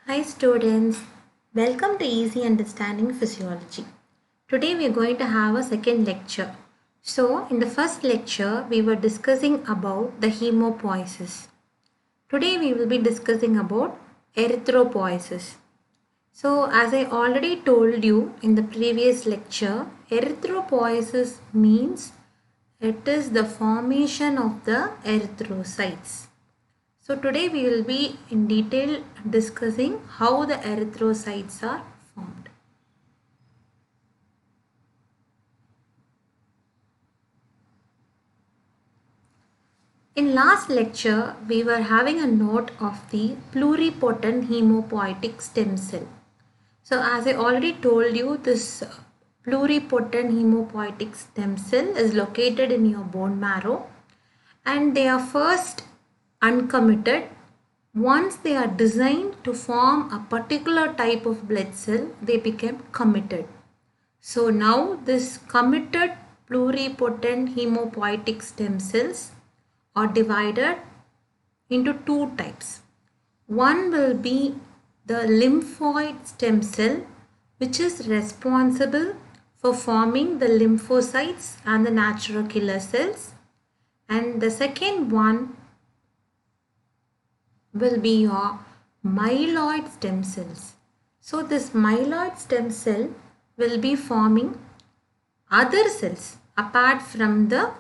Hi students, welcome to Easy Understanding Physiology. Today we are going to have a second lecture. So in the first lecture we were discussing about the hemopoiesis. Today we will be discussing about erythropoiesis. So as I already told you in the previous lecture, erythropoiesis means it is the formation of the erythrocytes. So today we will be in detail discussing how the erythrocytes are formed. In last lecture, we were having a note of the pluripotent hemopoietic stem cell. So as I already told you, this pluripotent hemopoietic stem cell is located in your bone marrow and they are first uncommitted. Once they are designed to form a particular type of blood cell, they become committed. So now this committed pluripotent hemopoietic stem cells are divided into two types. One will be the lymphoid stem cell, which is responsible for forming the lymphocytes and the natural killer cells. And the second one will be your myeloid stem cells. So this myeloid stem cell will be forming other cells apart from the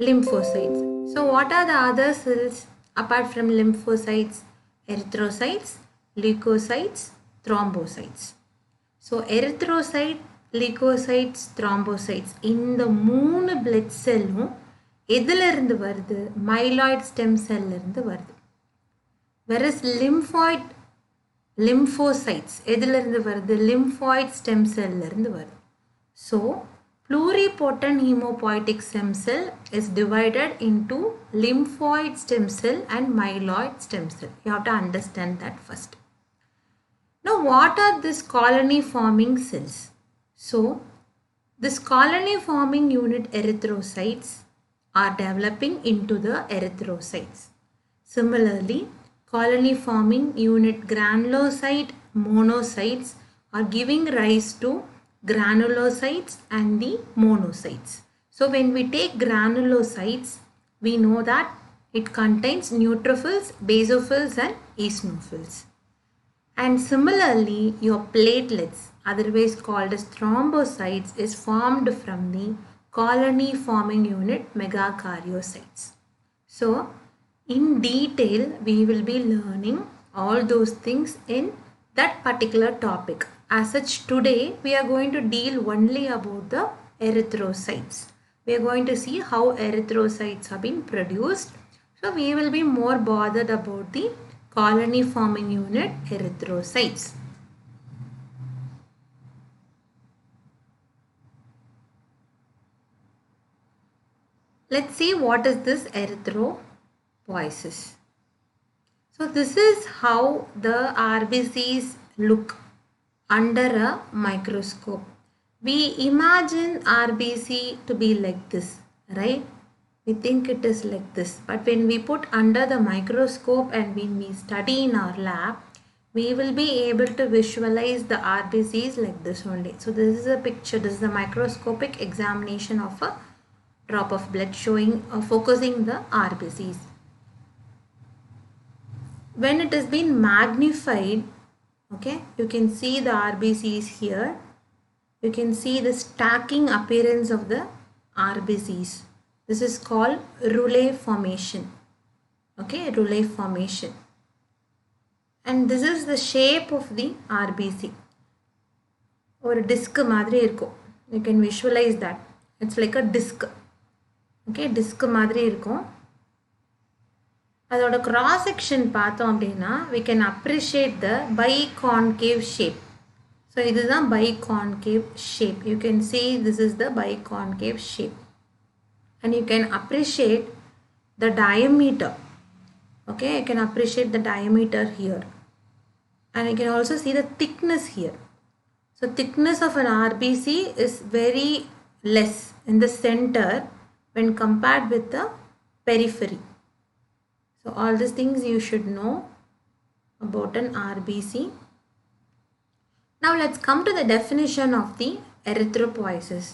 lymphocytes. So what are the other cells apart from lymphocytes? Erythrocytes, leukocytes, thrombocytes. So erythrocyte, leukocytes, thrombocytes இந்த மூணு blood cellும் எதில இருந்து வருது? myeloid stem cell இருந்து வருது. Whereas lymphocytes எதில இருந்து வருது? lymphoid stem cell இருந்து வருது. So pluripotent hemopoietic stem cell is divided into lymphoid stem cell and myeloid stem cell. You have to understand that first. Now what are these colony forming cells? So this colony forming unit erythrocytes are developing into the erythrocytes. Similarly, colony forming unit granulocyte monocytes are giving rise to granulocytes and the monocytes. So when we take granulocytes, we know that it contains neutrophils, basophils and eosinophils. And similarly, your platelets, otherwise called as thrombocytes, is formed from the colony forming unit megakaryocytes. So in detail, we will be learning all those things in that particular topic. As such, today we are going to deal only about the erythrocytes. We are going to see how erythrocytes are being produced. So we will be more bothered about the colony forming unit erythrocytes. Let's see what is this erythropoiesis. So this is how the RBCs look under a microscope. We imagine RBC to be like this, right? We think it is like this, but when we put under the microscope and when we study in our lab, we will be able to visualize the RBCs like this only. So this is a picture, this is a microscopic examination of a drop of blood showing or focusing the RBCs. When it has been magnified, okay, you can see the RBCs here. You can see the stacking appearance of the RBCs. This is called rouleau formation. Okay, rouleau formation. And this is the shape of the RBC. Or disc madri irko. You can visualize that. It's like a disc. Okay, disc madri irko. அதோட cross section பார்த்தோம் அப்படின்னா we can appreciate the biconcave shape. So இதுதான் biconcave shape. You can see this is the biconcave shape. And you can appreciate the diameter. Okay, you can appreciate the diameter here. And you can also see the thickness here. So thickness of an RBC is very less in the center when compared with the periphery. So all these things you should know. about an RBC. Now let's come to the definition of the erythropoiesis.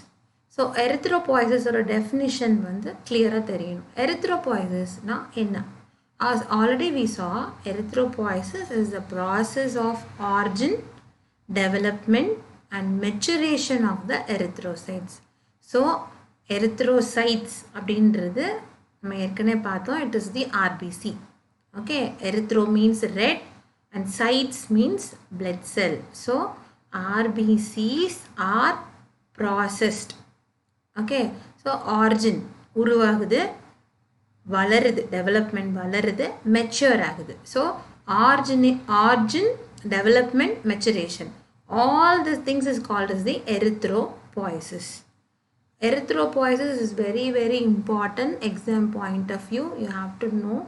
So erythropoiesis or definition வந்து clear-ஆ தெரியணும். Erythropoiesis na enna? As already we saw, erythropoiesis is the process of origin, development and maturation of the erythrocytes. So erythrocytes அப்படின்றது நம்ம ஏற்கனவே பார்த்தோம், it is the RBC. Okay, erythro means red and cytes means blood cell. So RBCs are processed. Okay, so origin உருவாகுது, வளருது, development வளருது, mature ஆகுது. So origin, development, maturation, all these things is called as the erythropoiesis. Erythropoiesis is very very important exam point of view, you have to know.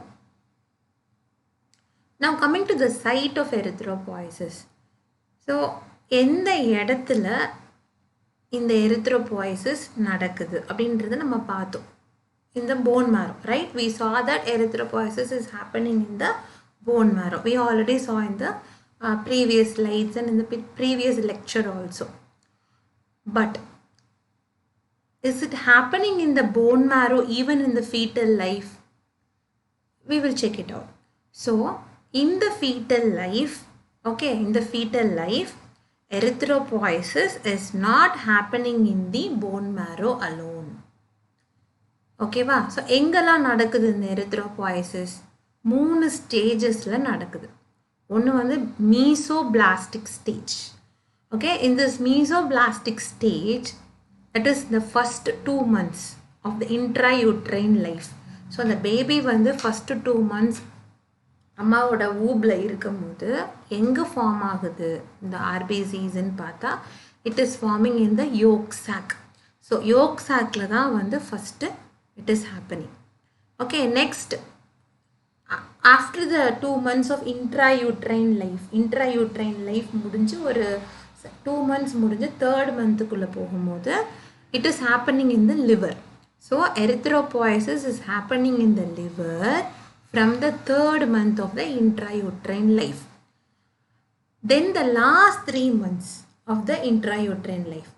Now coming to the site of erythropoiesis. So எந்த இடத்துல இந்த erythropoiesis நடக்குது அப்படின்றத நம்ம பார்த்தோம். In the bone marrow, right? We saw that erythropoiesis is happening in the bone marrow. We already saw in the previous slides and in the previous lecture also. But is it happening in the bone marrow even in the fetal life? We will check it out. So in the fetal life, okay, in the fetal life, erythropoiesis is not happening in the bone marrow alone. Okay va? So எங்கெல்லாம் நடக்குது இந்த erythropoiesis? 3 stagesல நடக்குது. ஒன்று வந்து mesoblastic stage. Okay, in this mesoblastic stage, that is the first 2 months of the intrauterine life. So the baby வந்து first 2 months அம்மாவோட ஊப்ல இருக்கும்போது எங்கே ஃபார்ம் ஆகுது இந்த ஆர்பிசிஸ்ன்னு பார்த்தா, it is forming in the yolk sac. So yolk sacல தான் வந்து first it is happening. Okay, next after the 2 months of intrauterine life முடிஞ்சு ஒரு 2 months முடிஞ்சு 3rd monthக்குள்ள போகும்போது it is happening in the liver. So erythropoiesis is happening in the liver from the 3rd month of the intrauterine life. Then the last 3 months of the intrauterine life,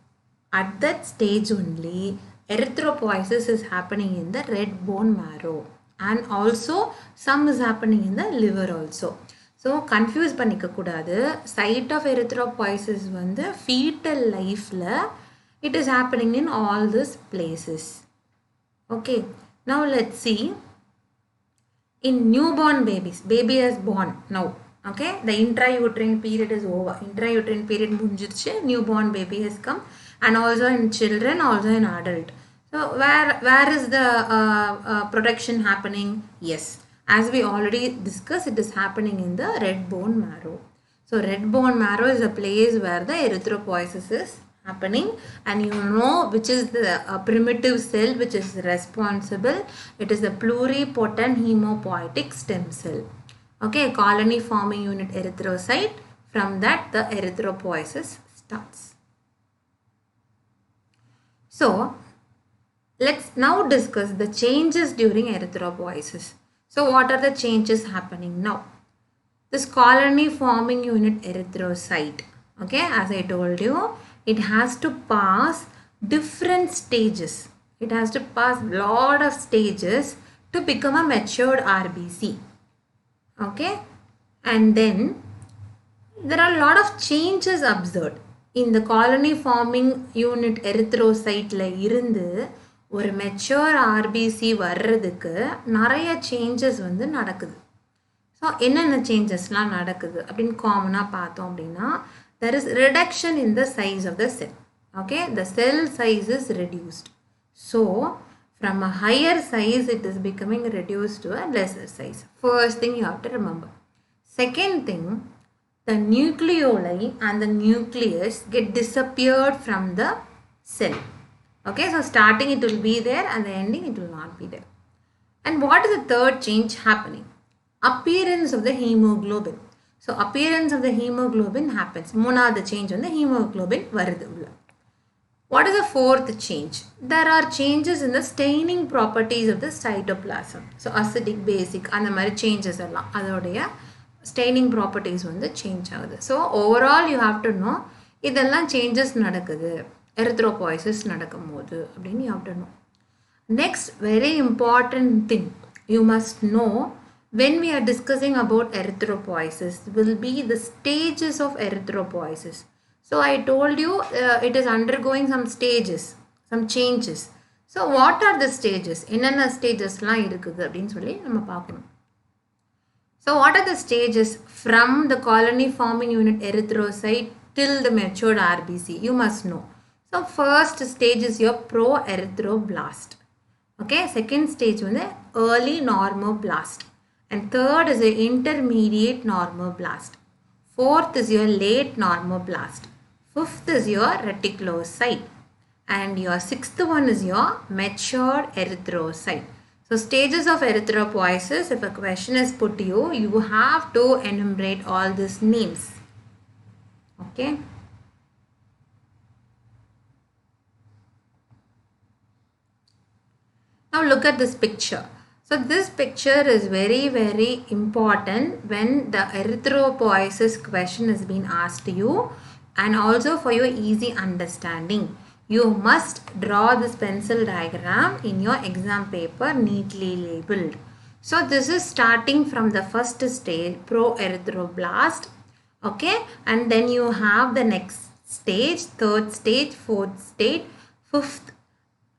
at that stage only erythropoiesis is happening in the red bone marrow and also some is happening in the liver also. So confuse பண்ணிக்க கூடாது. Site of erythropoiesis வந்து fetal lifeல it is happening in all these places. Okay, now let's see. In newborn babies, baby is born now. Okay, the intrauterine period is over. Intrauterine period முடிஞ்சிருச்சு, newborn baby has come, and also in children, also in adult. So where is the production happening? Yes, as we already discussed, it is happening in the red bone marrow. So red bone marrow is a place where the erythropoiesis is happening, and you know which is the primitive cell which is responsible. It is the pluripotent hemopoietic stem cell. Okay, colony forming unit erythrocyte. From that the erythropoiesis starts. So let's now discuss the changes during erythropoiesis. So what are the changes happening now? This colony forming unit erythrocyte, okay, as I told you, it has to pass different stages. It has to pass lot of stages to become a matured RBC. Okay, and then there are a lot of changes observed in the colony forming unit erythrocyte la irundhu ஒரு mature RBC வர்றதுக்கு நிறைய changes வந்து நடக்குது. So என்னென்ன சேஞ்சஸ்லாம் நடக்குது அப்படின்னு காமனாக பார்த்தோம் அப்படின்னா, there is reduction in the size of the cell. Okay, the cell size is reduced. So from a higher size it is becoming reduced to a lesser size. First thing you have to remember. Second thing, the nucleoli and the nucleus get disappeared from the cell. Okay, so starting it will be there and the ending it will not be there. And what is the third change happening? Appearance of the hemoglobin. So appearance of the hemoglobin happens. Moonavathu change on the hemoglobin varudhu ulla. What is the fourth change? There are changes in the staining properties of the cytoplasm. So acidic, basic, and the mari changes alla adodeya staining properties வந்து change ஆகுது. So overall you have to know இதெல்லாம் changes நடக்குது erythropoiesis நடக்கும்போது அப்படின்னு you have to know. Next very important thing you must know when we are discussing about erythropoiesis will be the stages of erythropoiesis. So I told you it is undergoing some stages, some changes. So what are the stages? என்னென்ன stagesலாம் இருக்குது அப்படின்னு சொல்லி நம்ம பார்க்கணும். So what are the stages from the colony forming unit erythrocyte till the matured RBC? You must know. So first stage is your pro-erythroblast. Okay, second stage is early normoblast. And third is the intermediate normoblast. Fourth is your late normoblast. Fifth is your reticulocyte. And your sixth one is your matured erythrocyte. So stages of erythropoiesis, if a question is put to you, you have to enumerate all these names. Okay. Now look at this picture. So this picture is very, very important when the erythropoiesis question is being asked to you and also for your easy understanding. You must draw this pencil diagram in your exam paper neatly labeled. So this is starting from the first stage, pro-erythroblast. Okay, and then you have the next stage, third stage, fourth stage, fifth,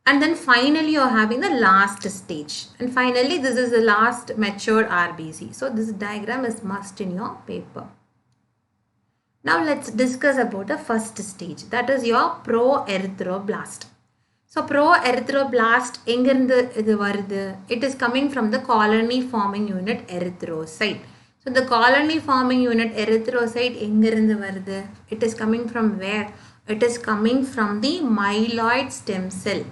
and then finally you are having the last stage. And finally this is the last matured RBC. So this diagram is must in your paper. Now let's discuss about the first stage, that is your pro-erythroblast. So pro-erythroblast it is coming from the colony forming unit erythrocyte. So the colony forming unit erythrocyte it is coming from where? It is coming from the myeloid stem cell.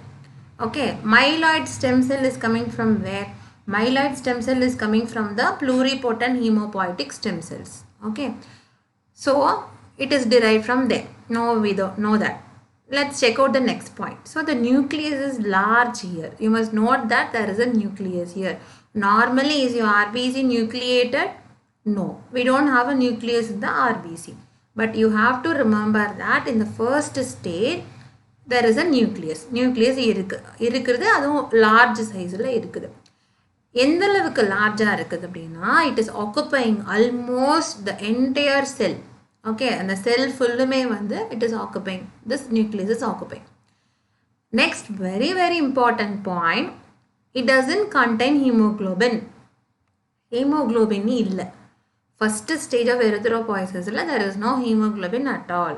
Okay, myeloid stem cell is coming from where? Myeloid stem cell is coming from the pluripotent hemopoietic stem cells. Okay. So it is derived from there. No, we don't know that. Let's check out the next point. So the nucleus is large here. You must note that there is a nucleus here. Normally is your RBC nucleated? No, we don't have a nucleus in the RBC. But you have to remember that in the first stage there is a nucleus. Nucleus irukkudu adum large size la irukkudu. எந்த அளவுக்கு லார்ஜா இருக்குது அப்படின்னா it is occupying almost the entire cell. Okay, and the cell ஃபுல்லுமே it is occupying, this nucleus is occupying. Next, very, very important point, it doesn't contain hemoglobin. Hemoglobin illa. First stage of erythropoiesis, there is no hemoglobin at all.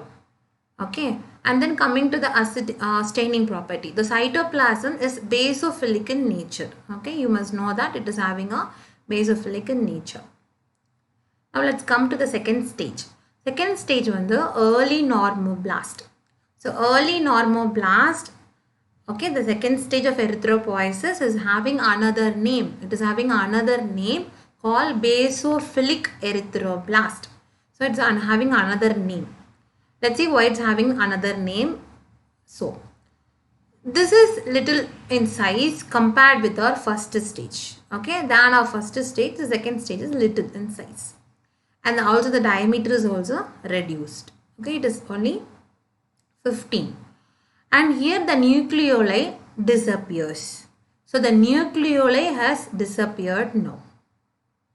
Okay, and then coming to the acid staining property, the cytoplasm is basophilic in nature. Okay, you must know that it is having a basophilic in nature. Now let's come to the second stage. Second stage is the early normoblast. So early normoblast, okay, the second stage of erythropoiesis is having another name. It is having another name called basophilic erythroblast. So it's having another name. Let's see why it's having another name. So this is little in size compared with our first stage. Okay, than our first stage, the second stage is little in size. And also the diameter is also reduced. Okay, it is only 15. And here the nucleoli disappears. So the nucleoli has disappeared now.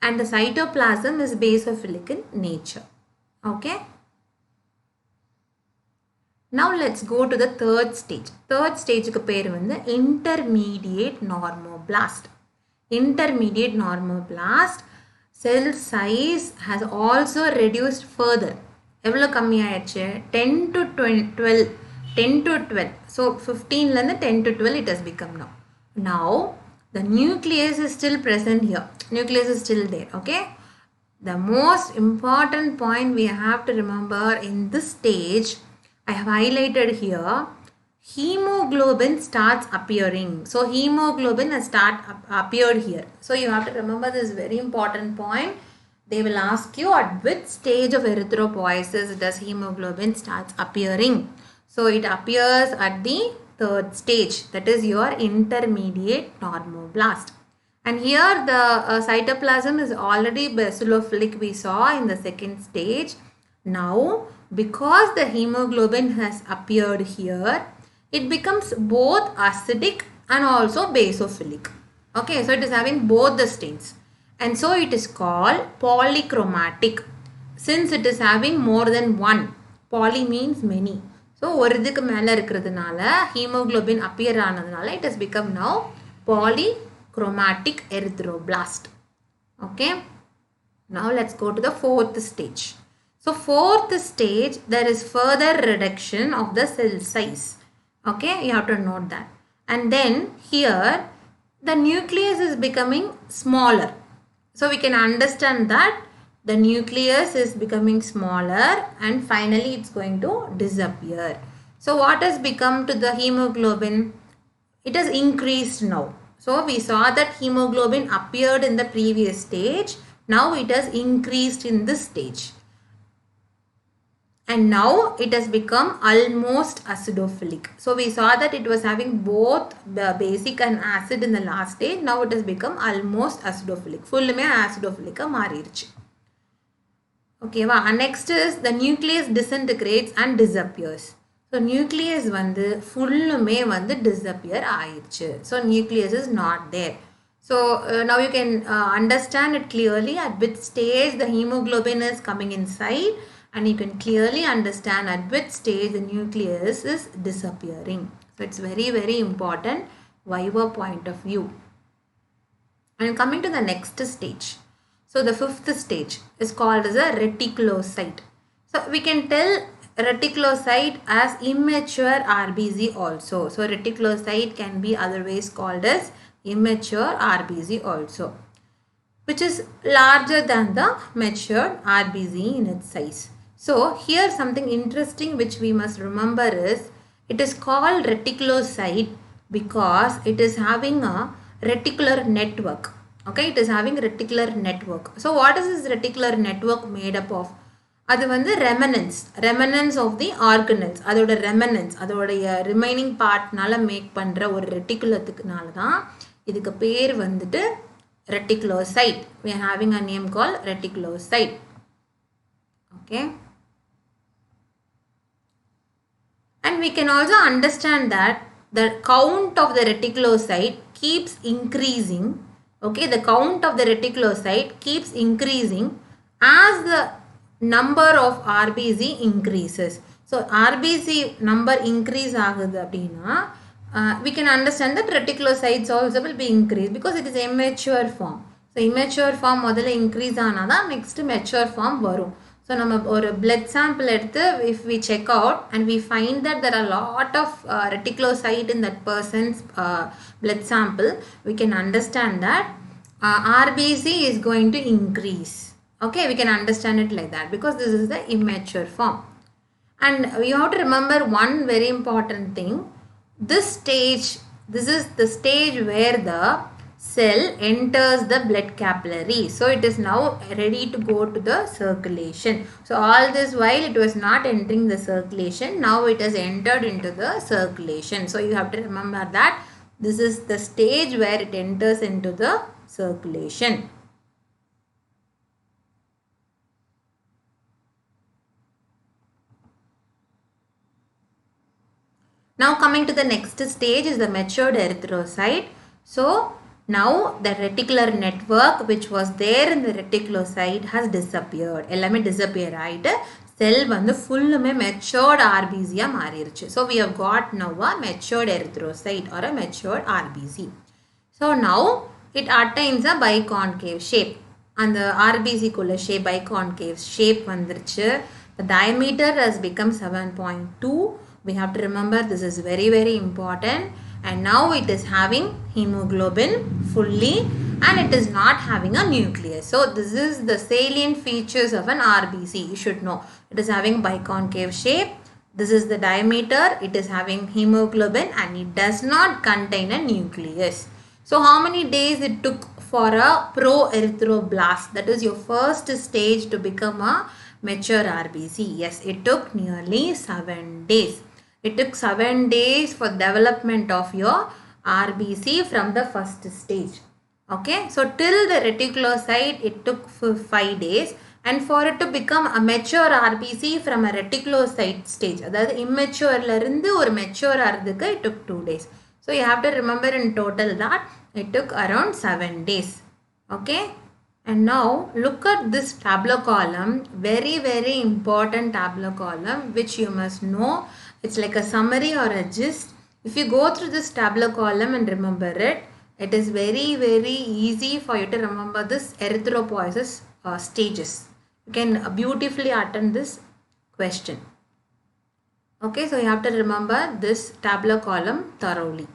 And the cytoplasm is basophilic in nature. Okay. Now let's go to the third stage. Third stage is intermediate normoblast. Intermediate normoblast, cell size has also reduced further. எவ்வளோ கம்மியாயிடுச்சு 10 to 12. 10 to 12. So 15 lende 10 to 12 it has become now. Now the nucleus is still present here. Nucleus is still there. Okay. The most important point we have to remember in this stage, I have highlighted here, hemoglobin starts appearing. So hemoglobin has appeared here. So you have to remember this very important point. They will ask you at which stage of erythropoiesis does hemoglobin starts appearing. So it appears at the third stage, that is your intermediate normoblast. And here the cytoplasm is already basophilic we saw in the second stage. Now because the hemoglobin has appeared here, it becomes both acidic and also basophilic. Okay, so it is having both the states. And so it is called polychromatic. Since it is having more than one. Poly means many. So ஒரு இதுக்கு மேல இருக்கிறதுனால hemoglobin appear ஆனதுனால it has become now polychromatic erythroblast. Okay. Now let's go to the fourth stage. So fourth stage, there is further reduction of the cell size. Okay, you have to note that. And then here the nucleus is becoming smaller. So we can understand that the nucleus is becoming smaller and finally it's going to disappear. So what has become to the hemoglobin? It has increased now. So we saw that hemoglobin appeared in the previous stage. Now it has increased in this stage. And now it has become almost acidophilic. So we saw that it was having both the basic and acid in the last stage. Now it has become almost acidophilic. Full mein acidophilic ka maariruchu. Okay, and next is the nucleus disintegrates and disappears. So nucleus vandu fullume vandu disappear ஆயிடுச்சு. So nucleus is not there. So now you can understand it clearly at which stage the hemoglobin is coming inside, and you can clearly understand at which stage the nucleus is disappearing. So it's very, very important viva point of view. And coming to the next stage. So the fifth stage is called as a reticulocyte. So we can tell reticulocyte as immature RBC also. So reticulocyte can be otherwise called as immature RBC also, which is larger than the matured RBC in its size. So here something interesting which we must remember is it is called reticulocyte because it is having a reticular network. Okay, it is having reticular network. So what is this reticular network made up of? அது வந்து remnants of the organelles. அதோட remnants, அதோட remaining partனால make பண்ற ஒரு ரெட்டிகுலத்துக்குனால தான் இதுக்கு பேர் வந்துட்டு reticulocyte. We are having a name called reticulocyte. Okay. And we can also understand that the count of the reticulocyte keeps increasing. Okay, the count of the reticulocyte keeps increasing as the number of RBC increases. So RBC number increase ஆகுது அப்படின்னா we can understand that reticulocytes also will be increased because it is immature form. So immature form முதல்ல increase ஆனாதான் next mature form வரும். So நம்ம ஒரு blood sample எடுத்து if we check out and we find that there are a lot of reticulocyte in that person's blood sample, we can understand that RBC is going to increase. Okay, we can understand it like that because this is the immature form. And you have to remember one very important thing. This is the stage where the cell enters the blood capillary. So it is now ready to go to the circulation. So all this while it was not entering the circulation. Now it has entered into the circulation. So you have to remember that this is the stage where it enters into the circulation. Now coming to the next stage is the matured erythrocyte. So now the reticular network which was there in the reticulocyte has disappeared. எல்லாமே disappear ஆயிட்டு cell வந்து fullume matured RBC ஆ மாறிருச்சு. So we have got now a matured erythrocyte or a matured RBC. So now it attains a biconcave shape. And the RBC kulla shape biconcave shape வந்துருச்சு. The diameter has become 7.2. We have to remember this is very, very important. And now it is having hemoglobin fully and it is not having a nucleus. So this is the salient features of an RBC. You should know. It is having biconcave shape. This is the diameter. It is having hemoglobin and it does not contain a nucleus. So how many days it took for a proerythroblast? That is your first stage to become a mature RBC. Yes, it took nearly 7 days. It took 7 days for development of your RBC from the first stage. Okay, so till the reticulocyte it took 5 days, and for it to become a mature RBC from a reticulocyte stage, that immature or mature it took 2 days. So you have to remember in total that it took around 7 days. Okay, and now look at this tabular column, very important tabular column which you must know. It's like a summary or a gist. If you go through this tabular column and remember it, it is very easy for you to remember this erythropoiesis stages. You can beautifully attend this question. Okay, so you have to remember this tabular column thoroughly.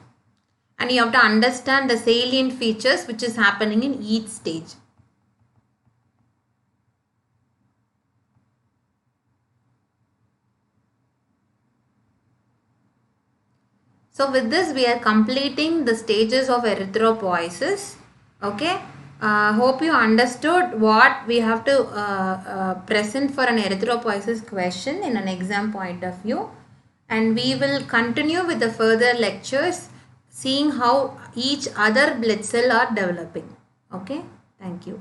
And you have to understand the salient features which is happening in each stage. So with this we are completing the stages of erythropoiesis. Okay. Hope you understood what we have to present for an erythropoiesis question in an exam point of view. And we will continue with the further lectures seeing how each other blood cell are developing. Okay. Thank you.